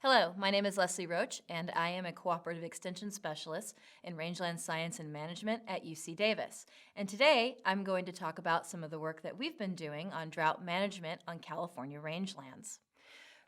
Hello, my name is Leslie Roche, and I am a Cooperative Extension Specialist in Rangeland Science and Management at UC Davis. And today, I'm going to talk about some of the work that we've been doing on drought management on California rangelands.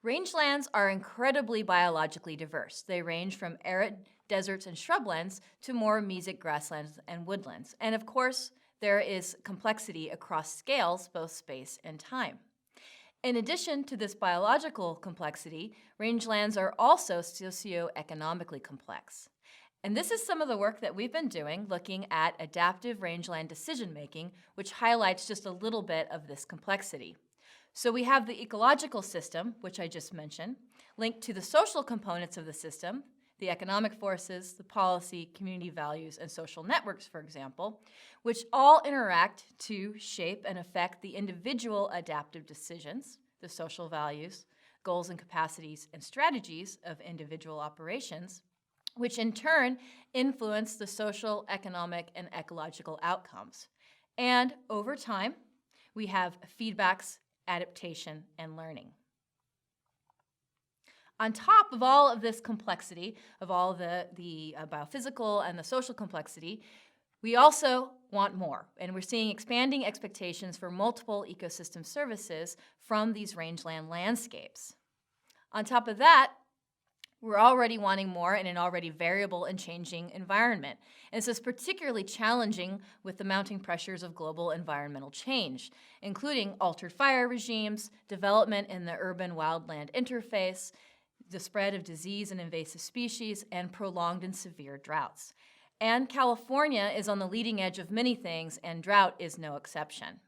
Rangelands are incredibly biologically diverse. They range from arid deserts and shrublands to more mesic grasslands and woodlands. And of course, there is complexity across scales, both space and time. In addition to this biological complexity, rangelands are also socioeconomically complex. And this is some of the work that we've been doing looking at adaptive rangeland decision-making, which highlights just a little bit of this complexity. So we have the ecological system, which I just mentioned, linked to the social components of the system, the economic forces, the policy, community values, and social networks, for example, which all interact to shape and affect the individual adaptive decisions, the social values, goals and capacities, and strategies of individual operations, which in turn influence the social, economic, and ecological outcomes. And over time, we have feedbacks, adaptation, and learning. On top of all of this complexity, of all the biophysical and the social complexity, we also want more, and we're seeing expanding expectations for multiple ecosystem services from these rangeland landscapes. On top of that, we're already wanting more in an already variable and changing environment. And this is particularly challenging with the mounting pressures of global environmental change, including altered fire regimes, development in the urban-wildland interface, the spread of disease and invasive species, and prolonged and severe droughts. And California is on the leading edge of many things, and drought is no exception.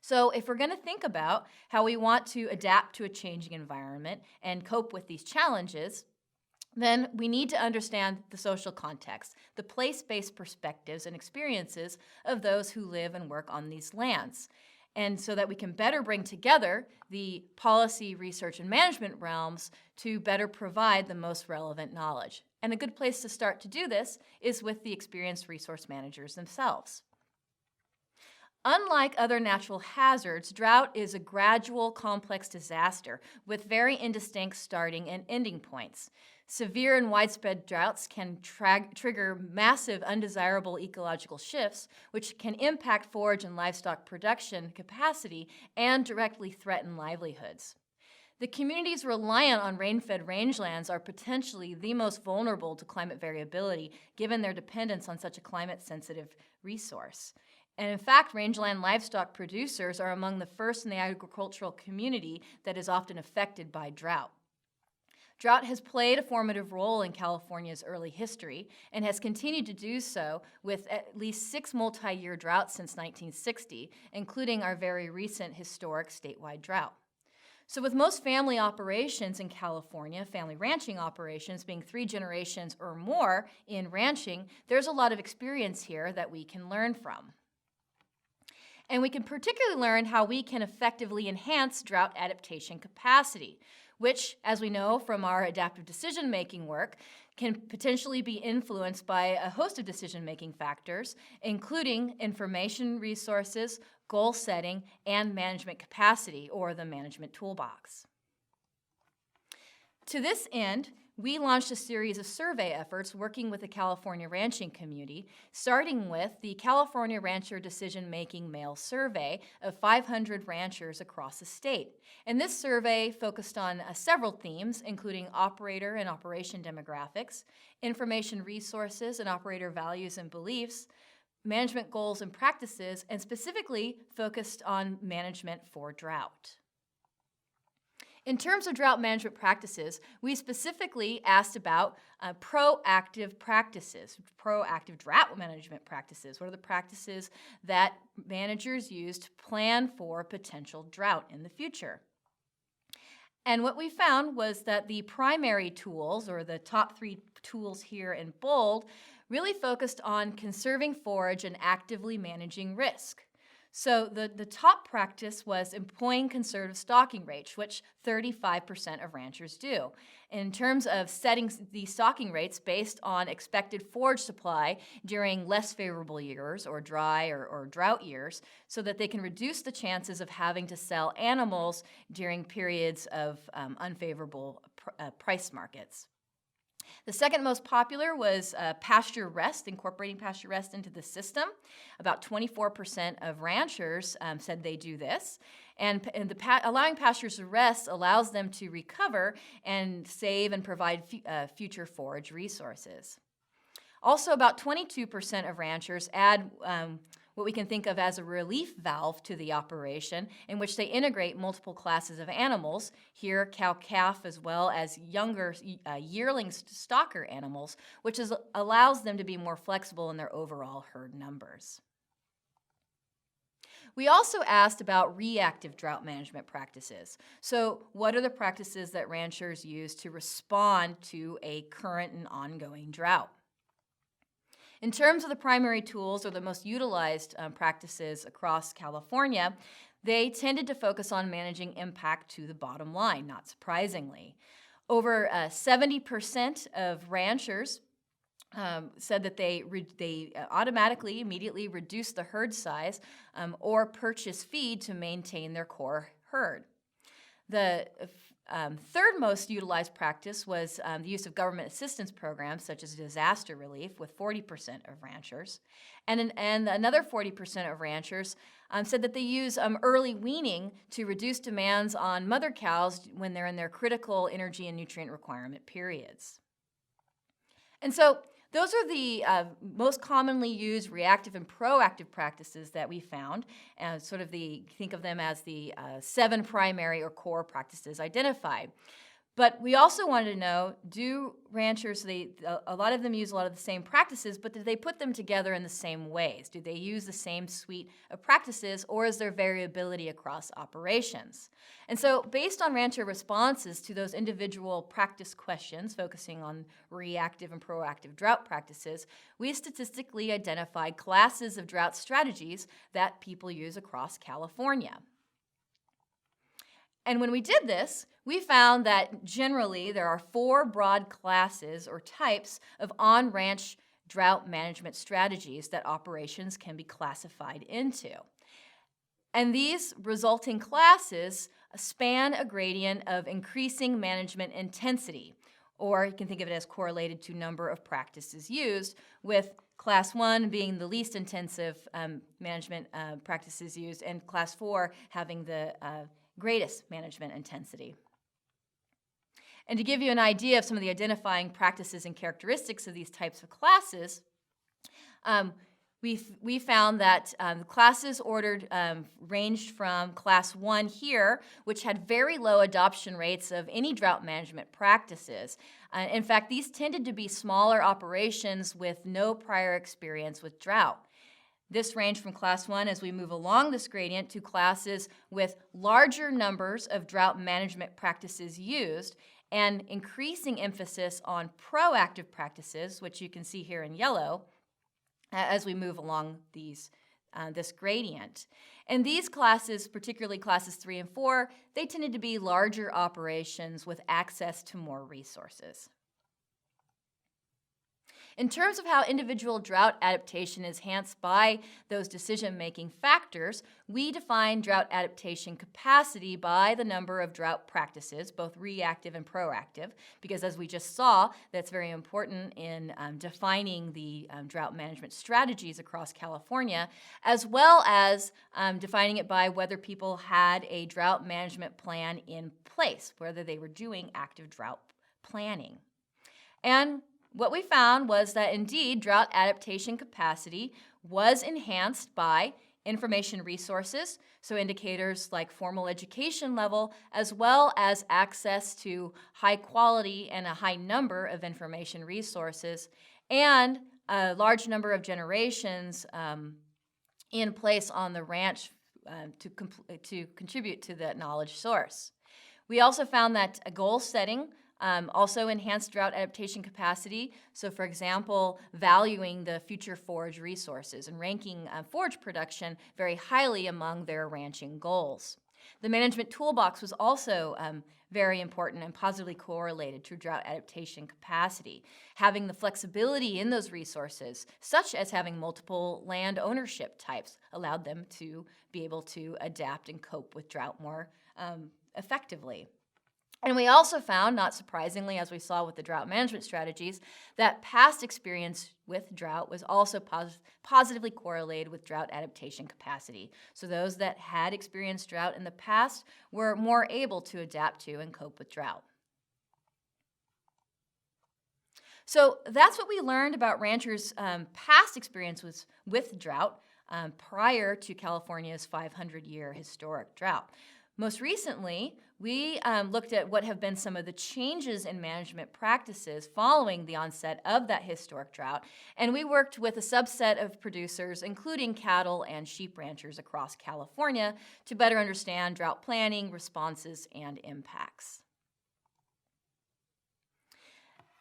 So if we're going to think about how we want to adapt to a changing environment and cope with these challenges, then we need to understand the social context, the place-based perspectives and experiences of those who live and work on these lands, and so that we can better bring together the policy, research, and management realms to better provide the most relevant knowledge. And a good place to start to do this is with the experienced resource managers themselves. Unlike other natural hazards, drought is a gradual, complex disaster with very indistinct starting and ending points. Severe and widespread droughts can trigger massive undesirable ecological shifts, which can impact forage and livestock production capacity and directly threaten livelihoods. The communities reliant on rain-fed rangelands are potentially the most vulnerable to climate variability, given their dependence on such a climate-sensitive resource. And in fact, rangeland livestock producers are among the first in the agricultural community that is often affected by drought. Drought has played a formative role in California's early history and has continued to do so with at least 6 multi-year droughts since 1960, including our very recent historic statewide drought. So with most family operations in California, family ranching operations being 3 generations or more in ranching, there's a lot of experience here that we can learn from. And we can particularly learn how we can effectively enhance drought adaptation capacity, which, as we know from our adaptive decision-making work, can potentially be influenced by a host of decision-making factors, including information resources, goal setting, and management capacity, or the management toolbox. To this end, we launched a series of survey efforts working with the California ranching community, starting with the California Rancher Decision-Making Mail Survey of 500 ranchers across the state. And this survey focused on several themes, including operator and operation demographics, information resources and operator values and beliefs, management goals and practices, and specifically focused on management for drought. In terms of drought management practices, we specifically asked about proactive practices, proactive drought management practices. What are the practices that managers use to plan for potential drought in the future? And what we found was that the primary tools, or the top 3 tools here in bold, really focused on conserving forage and actively managing risk. So the top practice was employing conservative stocking rates, which 35% of ranchers do. In terms of setting the stocking rates based on expected forage supply during less favorable years or dry or drought years, so that they can reduce the chances of having to sell animals during periods of unfavorable price markets. The second most popular was pasture rest, incorporating pasture rest into the system. About 24% of ranchers said they do this. And allowing pastures to rest allows them to recover and save and provide future forage resources. Also, about 22% of ranchers add what we can think of as a relief valve to the operation, in which they integrate multiple classes of animals, here cow-calf as well as younger yearling stocker animals, which allows them to be more flexible in their overall herd numbers. We also asked about reactive drought management practices. So what are the practices that ranchers use to respond to a current and ongoing drought? In terms of the primary tools or the most utilized practices across California, they tended to focus on managing impact to the bottom line, not surprisingly. Over 70% of ranchers said that they automatically, immediately reduce the herd size or purchase feed to maintain their core herd. The third most utilized practice was the use of government assistance programs such as disaster relief with 40% of ranchers. And another 40% of ranchers said that they use early weaning to reduce demands on mother cows when they're in their critical energy and nutrient requirement periods. And so those are the most commonly used reactive and proactive practices that we found, and think of them as the 7 primary or core practices identified. But we also wanted to know, do ranchers, a lot of them use a lot of the same practices, but do they put them together in the same ways? Do they use the same suite of practices, or is there variability across operations? And so based on rancher responses to those individual practice questions, focusing on reactive and proactive drought practices, we statistically identified classes of drought strategies that people use across California. And when we did this, we found that generally there are 4 broad classes or types of on-ranch drought management strategies that operations can be classified into. And these resulting classes span a gradient of increasing management intensity, or you can think of it as correlated to number of practices used, with Class 1 being the least intensive management practices used, and Class 4 having the greatest management intensity. And to give you an idea of some of the identifying practices and characteristics of these types of classes, we found that the classes ordered ranged from Class 1 here, which had very low adoption rates of any drought management practices. In fact, these tended to be smaller operations with no prior experience with drought. This ranged from Class 1 as we move along this gradient to classes with larger numbers of drought management practices used and increasing emphasis on proactive practices, which you can see here in yellow, as we move along this gradient. And these classes, particularly classes 3 and 4, they tended to be larger operations with access to more resources. In terms of how individual drought adaptation is enhanced by those decision-making factors, we define drought adaptation capacity by the number of drought practices, both reactive and proactive, because as we just saw, that's very important in defining the drought management strategies across California, as well as defining it by whether people had a drought management plan in place, whether they were doing active drought planning. And what we found was that indeed drought adaptation capacity was enhanced by information resources, so indicators like formal education level, as well as access to high quality and a high number of information resources, and a large number of generations in place on the ranch to contribute to that knowledge source. We also found that a goal setting Also enhanced drought adaptation capacity. So for example, valuing the future forage resources and ranking forage production very highly among their ranching goals. The management toolbox was also very important and positively correlated to drought adaptation capacity. Having the flexibility in those resources, such as having multiple land ownership types, allowed them to be able to adapt and cope with drought more effectively. And we also found, not surprisingly, as we saw with the drought management strategies, that past experience with drought was also positively correlated with drought adaptation capacity. So those that had experienced drought in the past were more able to adapt to and cope with drought. So that's what we learned about ranchers' past experiences with drought prior to California's 500-year historic drought. Most recently, we looked at what have been some of the changes in management practices following the onset of that historic drought, and we worked with a subset of producers, including cattle and sheep ranchers across California, to better understand drought planning, responses, and impacts.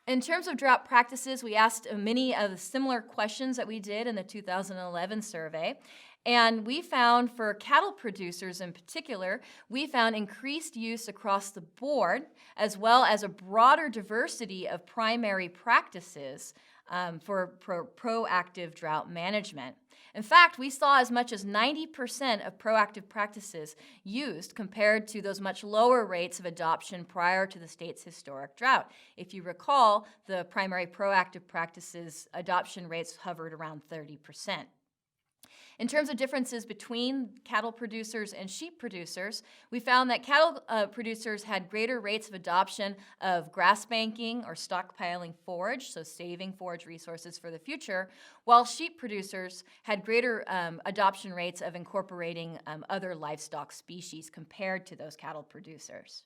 In terms of drought practices, we asked many of the similar questions that we did in the 2011 survey. And we found for cattle producers in particular, we found increased use across the board, as well as a broader diversity of primary practices for proactive drought management. In fact, we saw as much as 90% of proactive practices used compared to those much lower rates of adoption prior to the state's historic drought. If you recall, the primary proactive practices adoption rates hovered around 30%. In terms of differences between cattle producers and sheep producers, we found that cattle producers had greater rates of adoption of grass banking or stockpiling forage, so saving forage resources for the future, while sheep producers had greater adoption rates of incorporating other livestock species compared to those cattle producers.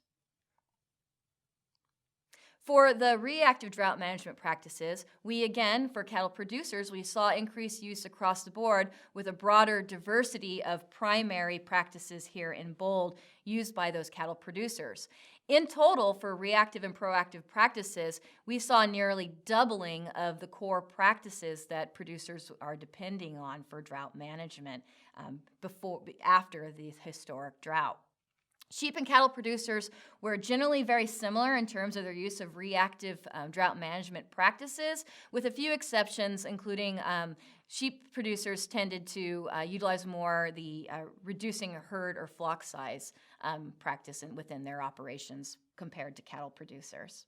For the reactive drought management practices, we again, for cattle producers, we saw increased use across the board with a broader diversity of primary practices here in bold used by those cattle producers. In total, for reactive and proactive practices, we saw nearly doubling of the core practices that producers are depending on for drought management after the historic drought. Sheep and cattle producers were generally very similar in terms of their use of reactive drought management practices, with a few exceptions, including sheep producers tended to utilize more the reducing herd or flock size practice within their operations compared to cattle producers.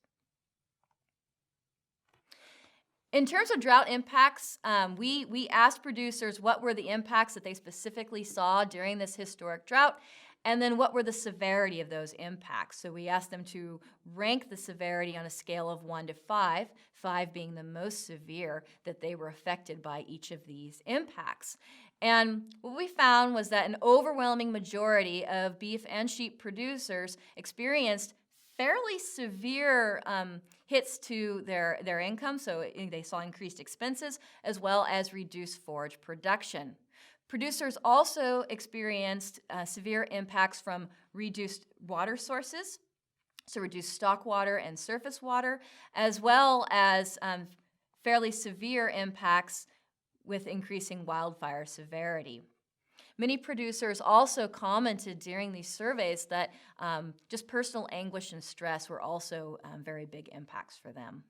In terms of drought impacts, we asked producers what were the impacts that they specifically saw during this historic drought, and then what were the severity of those impacts. So we asked them to rank the severity on a scale of 1 to 5, 5 being the most severe that they were affected by each of these impacts. And what we found was that an overwhelming majority of beef and sheep producers experienced fairly severe hits to their income, so they saw increased expenses as well as reduced forage production. Producers also experienced severe impacts from reduced water sources, so reduced stock water and surface water, as well as fairly severe impacts with increasing wildfire severity. Many producers also commented during these surveys that just personal anguish and stress were also very big impacts for them.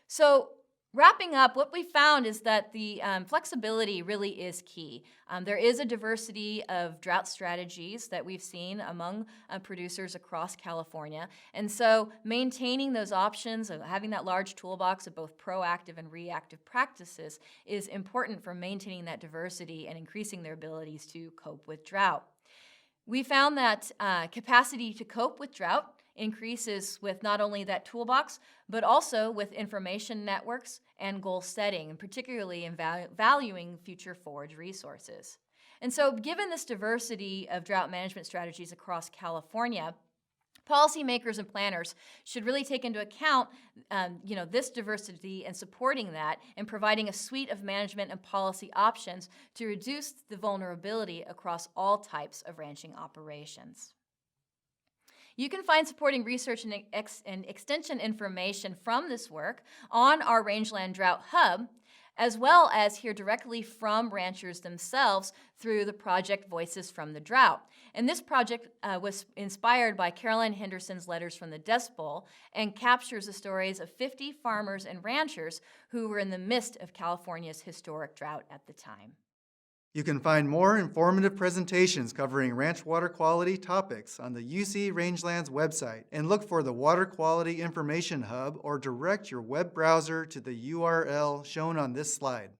So, wrapping up, what we found is that the flexibility really is key. There is a diversity of drought strategies that we've seen among producers across California, and so maintaining those options and having that large toolbox of both proactive and reactive practices is important for maintaining that diversity and increasing their abilities to cope with drought. We found that capacity to cope with drought increases with not only that toolbox, but also with information networks and goal setting, and particularly in valuing future forage resources. And so given this diversity of drought management strategies across California, policymakers and planners should really take into account this diversity and supporting that and providing a suite of management and policy options to reduce the vulnerability across all types of ranching operations. You can find supporting research and extension information from this work on our Rangeland Drought Hub, as well as hear directly from ranchers themselves through the project Voices from the Drought. And this project was inspired by Caroline Henderson's Letters from the Dust Bowl and captures the stories of 50 farmers and ranchers who were in the midst of California's historic drought at the time. You can find more informative presentations covering ranch water quality topics on the UC Rangelands website, and look for the Water Quality Information Hub or direct your web browser to the URL shown on this slide.